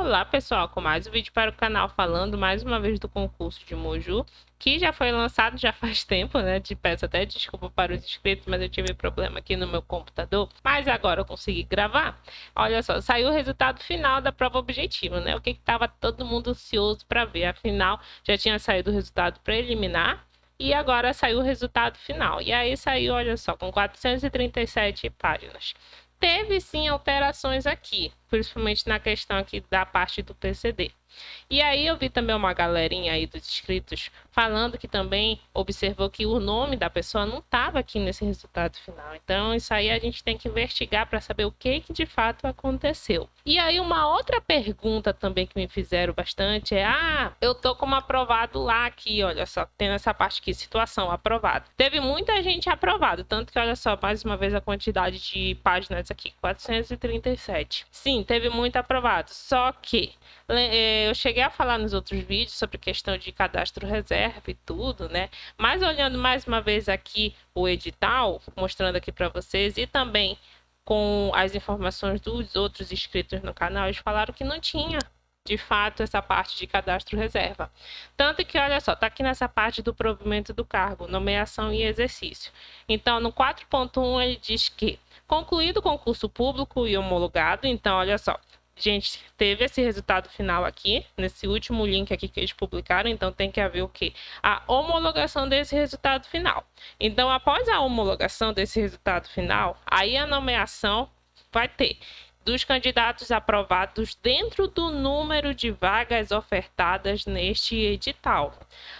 Olá pessoal, com mais um vídeo para o canal falando mais uma vez do concurso de Moju, que já foi lançado já faz tempo, né? Te peço até desculpa para os inscritos, mas eu tive problema aqui no meu computador, mas agora eu consegui gravar. Olha só, saiu o resultado final da prova objetiva, né? O que estava todo mundo ansioso para ver, afinal já tinha saído o resultado preliminar e agora saiu o resultado final. E aí saiu, olha só, com 437 páginas. Teve sim alterações aqui, principalmente na questão aqui da parte do PCD. E aí eu vi também uma galerinha aí dos inscritos falando que também observou que o nome da pessoa não estava aqui nesse resultado final. Então isso aí a gente tem que investigar para saber o que de fato aconteceu. E aí uma outra pergunta também que me fizeram bastante é: eu tô como aprovado lá aqui, olha só, tem essa parte aqui, situação, aprovado. Teve muita gente aprovado, tanto que olha só, mais uma vez a quantidade de páginas aqui, 437. Sim, teve muito aprovado, só que eu cheguei a falar nos outros vídeos sobre questão de cadastro reserva e tudo, né? Mas olhando mais uma vez aqui o edital, mostrando aqui para vocês, e também com as informações dos outros inscritos no canal, eles falaram que não tinha, de fato, essa parte de cadastro reserva. Tanto que, olha só, tá aqui nessa parte do provimento do cargo, nomeação e exercício. Então, no 4.1 ele diz que concluído o concurso público e homologado, então, olha só, gente, teve esse resultado final aqui, nesse último link aqui que eles publicaram, então tem que haver o quê? A homologação desse resultado final. Então, após a homologação desse resultado final, aí a nomeação vai ter dos candidatos aprovados dentro do número de vagas ofertadas neste edital,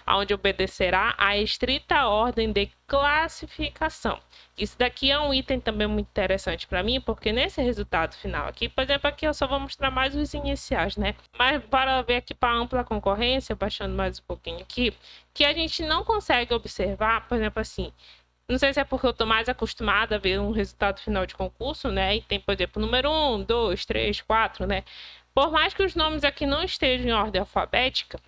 onde obedecerá à estrita ordem de classificação. Isso daqui é um item também muito interessante para mim, porque nesse resultado final aqui, por exemplo, aqui eu só vou mostrar mais os iniciais, né? Mas para ver aqui para ampla concorrência, baixando mais um pouquinho aqui, que a gente não consegue observar, por exemplo, assim, não sei se é porque eu estou mais acostumada a ver um resultado final de concurso, né? E tem, por exemplo, número 1, 2, 3, 4, né? Por mais que os nomes aqui não estejam em ordem alfabética,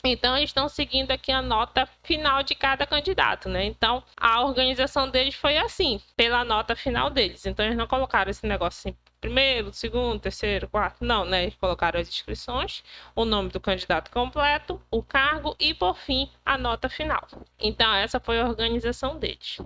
então eles estão seguindo aqui a nota final de cada candidato, né? Então a organização deles foi assim, pela nota final deles. Então eles não colocaram esse negócio assim, primeiro, segundo, terceiro, quarto, não, né? Eles colocaram as inscrições, o nome do candidato completo, o cargo e, por fim, a nota final. Então essa foi a organização deles.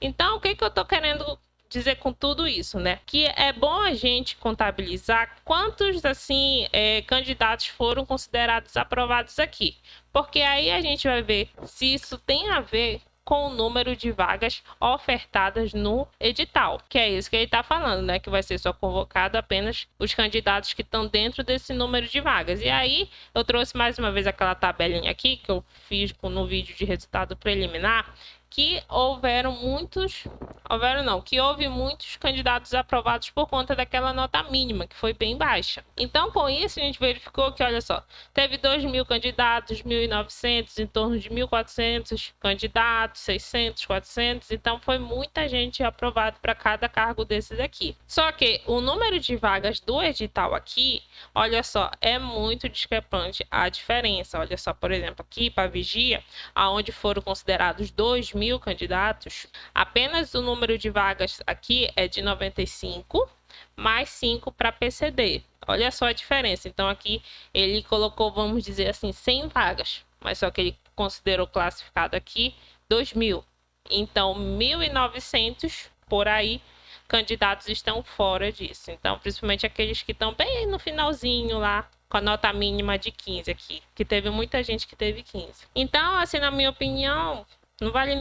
Então o que eu tô querendo dizer com tudo isso, né? Que é bom a gente contabilizar quantos, assim, candidatos foram considerados aprovados aqui. Porque aí a gente vai ver se isso tem a ver com o número de vagas ofertadas no edital, que é isso que ele está falando, né? Que vai ser só convocado apenas os candidatos que estão dentro desse número de vagas. E aí eu trouxe mais uma vez aquela tabelinha aqui que eu fiz no vídeo de resultado preliminar, que houve muitos candidatos aprovados por conta daquela nota mínima, que foi bem baixa. Então, com isso, a gente verificou que, olha só, teve 2.000 candidatos, 1.900, em torno de 1.400 candidatos, 600, 400, então foi muita gente aprovada para cada cargo desses aqui. Só que o número de vagas do edital aqui, olha só, é muito discrepante a diferença. Olha só, por exemplo, aqui para Vigia, aonde foram considerados 2.000 candidatos, apenas o número de vagas aqui é de 95, mais 5 para PCD. Olha só a diferença. Então aqui ele colocou, vamos dizer assim, 100 vagas, mas só que ele considerou classificado aqui 2.000. Então 1.900 por aí candidatos estão fora disso. Então, principalmente aqueles que estão bem no finalzinho lá, com a nota mínima de 15 aqui, que teve muita gente que teve 15. Então, assim, na minha opinião, não vale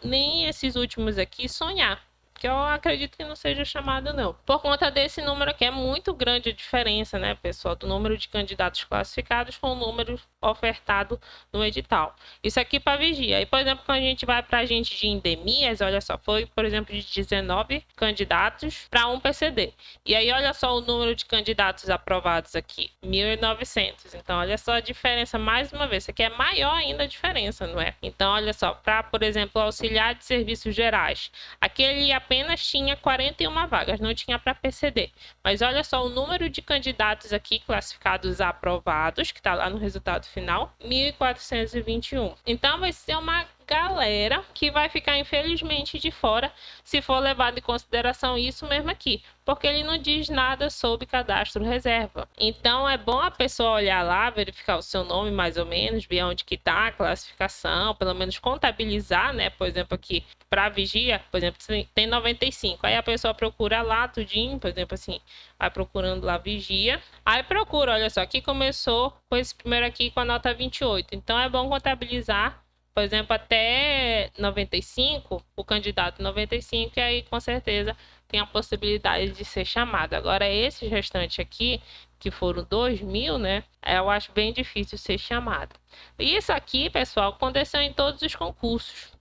nem esses últimos aqui sonhar, que eu acredito que não seja chamado, não. Por conta desse número aqui, é muito grande a diferença, né, pessoal, do número de candidatos classificados com o número ofertado no edital. Isso aqui para Vigia. E, por exemplo, quando a gente vai para a gente de endemias, olha só, foi, por exemplo, de 19 candidatos para um PCD. E aí, olha só o número de candidatos aprovados aqui, 1.900. Então, olha só a diferença, mais uma vez. Isso aqui é maior ainda a diferença, não é? Então, olha só, para, por exemplo, auxiliar de serviços gerais, aquele apenas tinha 41 vagas, não tinha para PCD. Mas olha só o número de candidatos aqui classificados aprovados, que está lá no resultado final, 1.421. Então vai ser uma galera que vai ficar infelizmente de fora se for levado em consideração isso mesmo aqui, porque ele não diz nada sobre cadastro reserva. Então é bom a pessoa olhar lá, verificar o seu nome mais ou menos, ver onde que tá a classificação, pelo menos contabilizar, né? Por exemplo, aqui para vigia, por exemplo, tem 95. Aí a pessoa procura lá tudinho, por exemplo, assim, vai procurando lá vigia. Aí procura, olha só, aqui começou com esse primeiro aqui com a nota 28. Então é bom contabilizar, por exemplo, até 95, o candidato 95, e aí com certeza tem a possibilidade de ser chamado. Agora, esses restantes aqui, que foram 2.000, né? Eu acho bem difícil ser chamado. E isso aqui, pessoal, aconteceu em todos os concursos.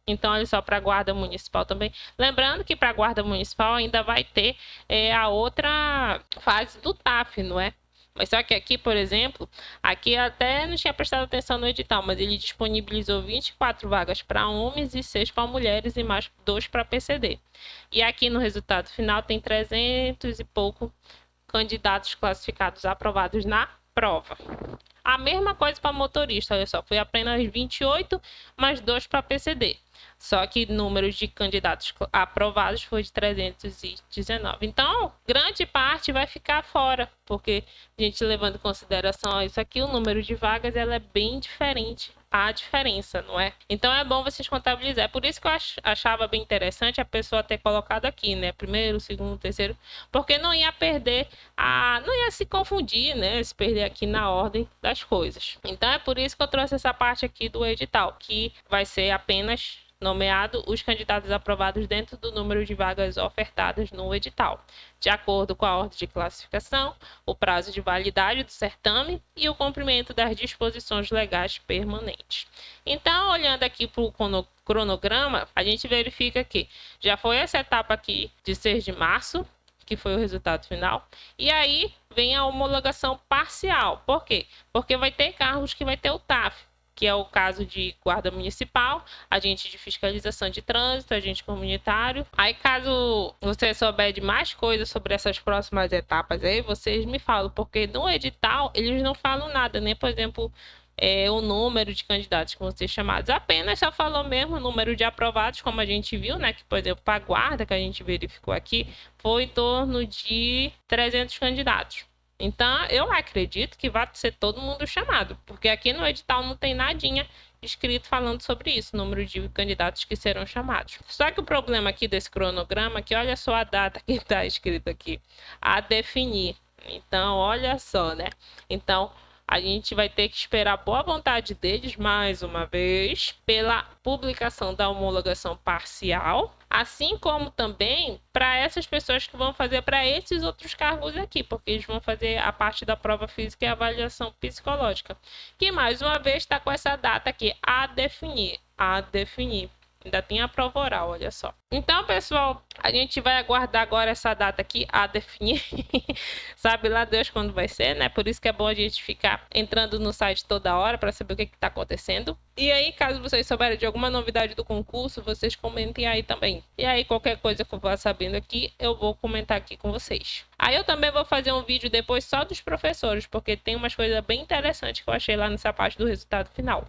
Então, olha só, para a Guarda Municipal também. Lembrando que para a Guarda Municipal ainda vai ter a outra fase do TAF, não é? Mas só que aqui, por exemplo, aqui até não tinha prestado atenção no edital, mas ele disponibilizou 24 vagas para homens e 6 para mulheres e mais 2 para PCD. E aqui no resultado final tem 300 e pouco candidatos classificados aprovados na prova. A mesma coisa para motorista, olha só, foi apenas 28 mais 2 para PCD. Só que o número de candidatos aprovados foi de 319. Então, grande parte vai ficar fora, porque a gente levando em consideração isso aqui, o número de vagas ela é bem diferente. A diferença, não é? Então é bom vocês contabilizar. É por isso que eu achava bem interessante a pessoa ter colocado aqui, né? Primeiro, segundo, terceiro, porque não ia perder não ia se confundir, né? Se perder aqui na ordem das coisas. Então é por isso que eu trouxe essa parte aqui do edital, que vai ser apenas nomeado os candidatos aprovados dentro do número de vagas ofertadas no edital, de acordo com a ordem de classificação, o prazo de validade do certame e o cumprimento das disposições legais permanentes. Então, olhando aqui para o cronograma, a gente verifica que já foi essa etapa aqui de 6 de março, que foi o resultado final, e aí vem a homologação parcial. Por quê? Porque vai ter cargos que vai ter o TAF, que é o caso de guarda municipal, agente de fiscalização de trânsito, agente comunitário. Aí, caso você souber de mais coisas sobre essas próximas etapas aí, vocês me falam, porque no edital eles não falam nada, né? Por exemplo, o número de candidatos que vão ser chamados, apenas só falou mesmo o número de aprovados, como a gente viu, né? Que, por exemplo, para a guarda, que a gente verificou aqui, foi em torno de 300 candidatos. Então, eu acredito que vai ser todo mundo chamado, porque aqui no edital não tem nadinha escrito falando sobre isso, número de candidatos que serão chamados. Só que o problema aqui desse cronograma é que olha só a data que está escrito aqui, a definir. Então, olha só, né? Então, a gente vai ter que esperar a boa vontade deles, mais uma vez, pela publicação da homologação parcial, assim como também para essas pessoas que vão fazer para esses outros cargos aqui, porque eles vão fazer a parte da prova física e avaliação psicológica, que mais uma vez está com essa data aqui, a definir, a definir. Ainda tem a prova oral, olha só. Então, pessoal, a gente vai aguardar agora essa data aqui a definir. Sabe lá Deus quando vai ser, né? Por isso que é bom a gente ficar entrando no site toda hora para saber o que está acontecendo. E aí, caso vocês souberem de alguma novidade do concurso, vocês comentem aí também. E aí, qualquer coisa que eu vá sabendo aqui, eu vou comentar aqui com vocês. Aí eu também vou fazer um vídeo depois só dos professores, porque tem umas coisas bem interessantes que eu achei lá nessa parte do resultado final.